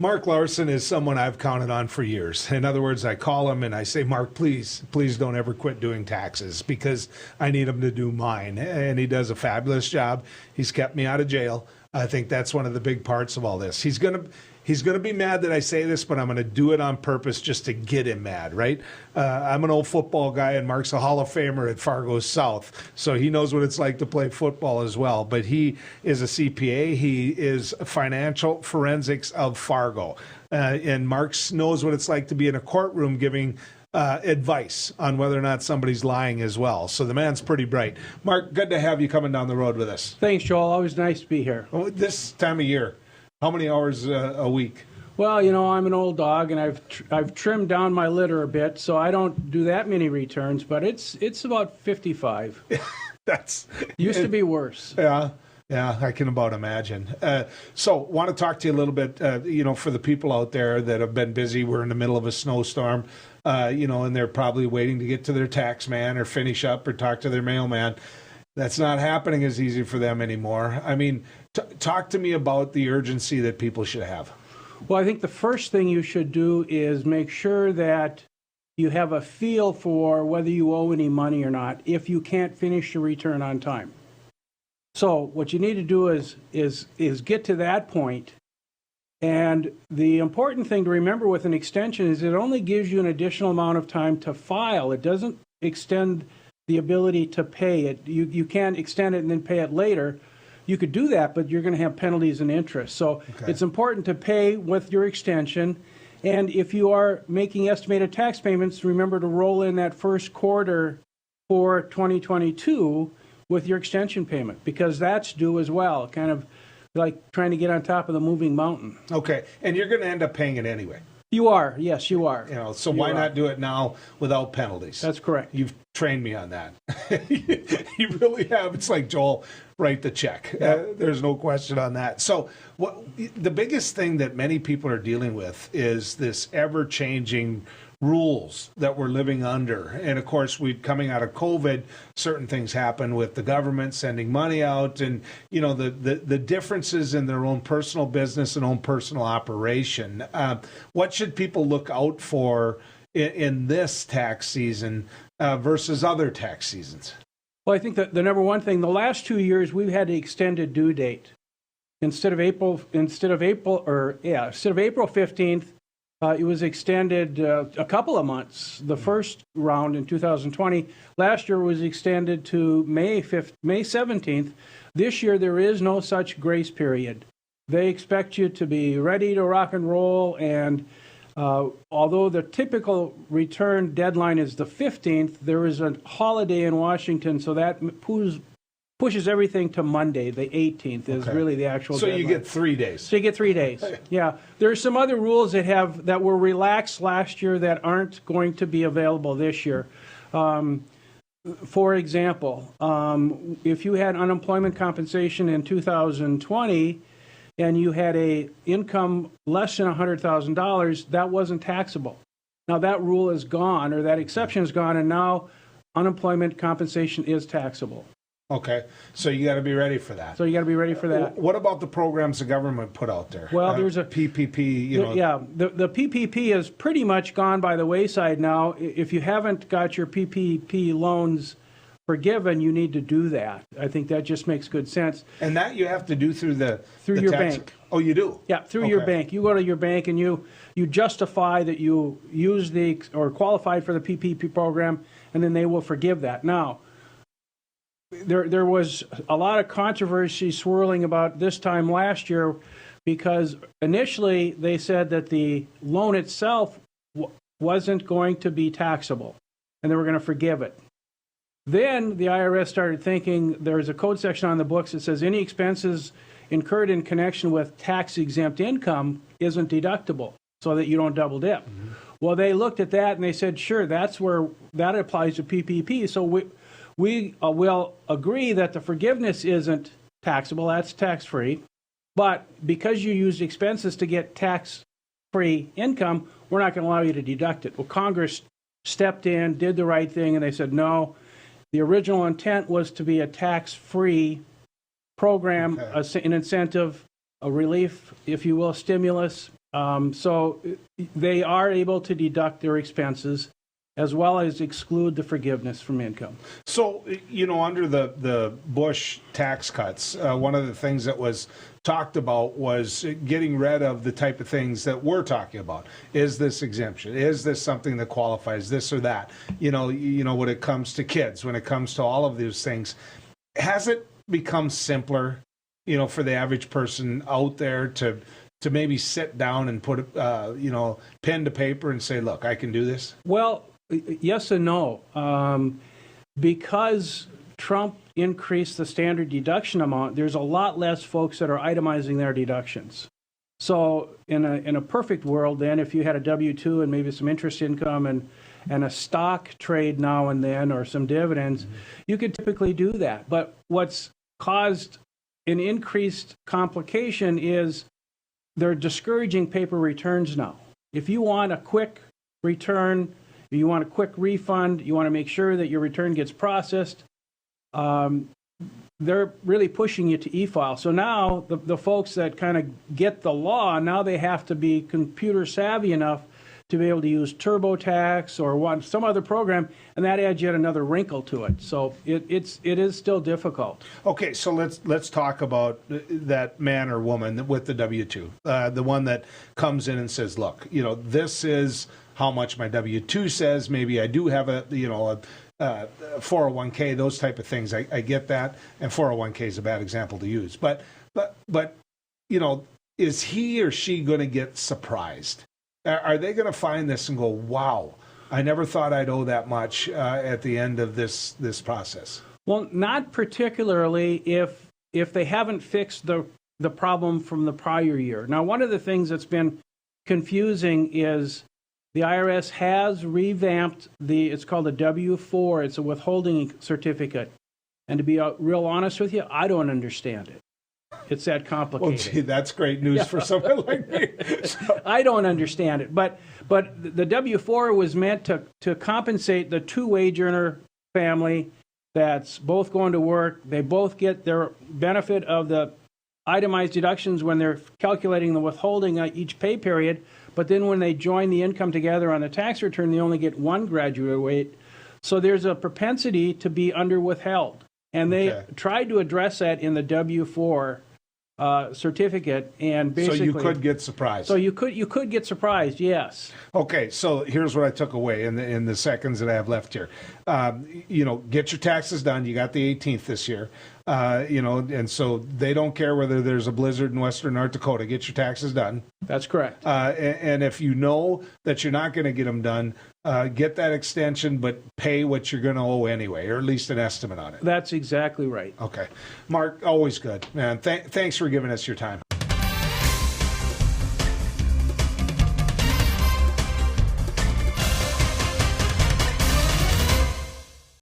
Mark Larson is someone I've counted on for years. In other words, I call him and I say, Mark, please don't ever quit doing taxes because I need him to do mine. And he does a fabulous job. He's kept me out of jail. I think that's one of the big parts of all this. He's gonna be mad that I say this, but I'm gonna do it on purpose just to get him mad, right? I'm an old football guy, and Mark's a Hall of Famer at Fargo South, so he knows what it's like to play football as well. But he is a CPA. He is Financial Forensics of Fargo, and Mark knows what it's like to be in a courtroom giving advice on whether or not somebody's lying as well. So the man's pretty bright. Mark, good to have you coming down the road with us. Thanks, Joel. Always nice to be here. This time of year, how many hours a week? Well, I'm an old dog, and I've trimmed down my litter a bit, so I don't do that many returns. But it's about 55. That's used to be worse. Yeah, I can about imagine. So, want to talk to you a little bit. For the people out there that have been busy, we're in the middle of a snowstorm. And they're probably waiting to get to their tax man or finish up or talk to their mailman. That's not happening as easy for them anymore. I mean, talk to me about the urgency that people should have. Well, I think the first thing you should do is make sure that you have a feel for whether you owe any money or not if you can't finish your return on time. So what you need to do is get to that point. And the important thing to remember with an extension is it only gives you an additional amount of time to file. It doesn't extend the ability to pay it. You can't extend it and then pay it later. You could do that, but you're going to have penalties and interest. So It's important to pay with your extension. And if you are making estimated tax payments, remember to roll in that first quarter for 2022 with your extension payment, because that's due as well, kind of like trying to get on top of the moving mountain. Okay, and you're going to end up paying it anyway. You are, yes, you are. So why not do it now without penalties? That's correct. You've trained me on that. You really have. It's like, Joel, write the check. There's no question on that. So the biggest thing that many people are dealing with is this ever-changing rules that we're living under. And of course, coming out of COVID, certain things happen with the government sending money out and, the differences in their own personal business and own personal operation. What should people look out for in this tax season versus other tax seasons? Well, I think that the number one thing, the last 2 years, we've had an extended due date. Instead of April 15th, it was extended a couple of months. The first round in 2020. Last year was extended to May 17th. This year, there is no such grace period. They expect you to be ready to rock and roll. And although the typical return deadline is the 15th, there is a holiday in Washington, so that pushes everything to Monday, the 18th, is really the actual deadline. So you get 3 days. So you get 3 days, yeah. There are some other rules that were relaxed last year that aren't going to be available this year. For example, if you had unemployment compensation in 2020 and you had a income less than $100,000, that wasn't taxable. Now that rule is gone, or that exception is gone, and now unemployment compensation is taxable. Okay, so you got to be ready for that. What about the programs the government put out there? Well, there's a PPP. The PPP is pretty much gone by the wayside now. If you haven't got your PPP loans forgiven, you need to do that. I think that just makes good sense. And that you have to do through your bank. Oh, you do? Yeah, through your bank. You go to your bank and you justify that you use or qualified for the PPP program, and then they will forgive that. Now, there was a lot of controversy swirling about this time last year because initially they said that the loan itself wasn't going to be taxable and they were going to forgive it. Then the IRS started thinking there's a code section on the books that says any expenses incurred in connection with tax-exempt income isn't deductible so that you don't double dip. Mm-hmm. Well, they looked at that and they said, sure, that applies to PPP. So we will agree that the forgiveness isn't taxable, that's tax-free, but because you used expenses to get tax-free income, we're not going to allow you to deduct it. Well, Congress stepped in, did the right thing, and they said, no, the original intent was to be a tax-free program, an incentive, a relief, if you will, stimulus, So they are able to deduct their expenses as well as exclude the forgiveness from income. So, under the Bush tax cuts, one of the things that was talked about was getting rid of the type of things that we're talking about. Is this exemption? Is this something that qualifies this or that? When it comes to kids, when it comes to all of these things, has it become simpler, for the average person out there to maybe sit down and put, pen to paper and say, look, I can do this? Well, yes and no. Because Trump increased the standard deduction amount, there's a lot less folks that are itemizing their deductions. So in a perfect world, then, if you had a W-2 and maybe some interest income and a stock trade now and then or some dividends, you could typically do that. But what's caused an increased complication is they're discouraging paper returns now. If you want a quick return, you want a quick refund, you want to make sure that your return gets processed, they're really pushing you to e-file. So now the folks that kind of get the law, now they have to be computer savvy enough to be able to use TurboTax or some other program, and that adds yet another wrinkle to it. So it is still difficult. Okay, so let's talk about that man or woman with the W-2, the one that comes in and says, look, this is how much my W-2 says. Maybe I do have a 401k, those type of things. I get that, and 401k is a bad example to use. But is he or she going to get surprised? Are they going to find this and go, wow, I never thought I'd owe that much at the end of this process? Well, not particularly if they haven't fixed the problem from the prior year. Now, one of the things that's been confusing is the IRS has revamped it's called a W-4. It's a withholding certificate. And to be real honest with you, I don't understand it. It's that complicated. Well, gee, that's great news for someone like me. So. I don't understand it. But the W-4 was meant to compensate the two-wage earner family that's both going to work. They both get their benefit of the itemized deductions when they're calculating the withholding each pay period. But then when they join the income together on the tax return, they only get one graduate rate. So there's a propensity to be under withheld. And they tried to address that in the W-4 certificate, and basically, so you could get surprised. So you could get surprised, yes. Okay, so here's what I took away in the seconds that I have left here. Get your taxes done. You got the 18th this year. And so they don't care whether there's a blizzard in western North Dakota. Get your taxes done. That's correct. And if you know that you're not going to get them done, get that extension, but pay what you're going to owe anyway, or at least an estimate on it. That's exactly right. Okay. Mark, always good, man. Thanks for giving us your time.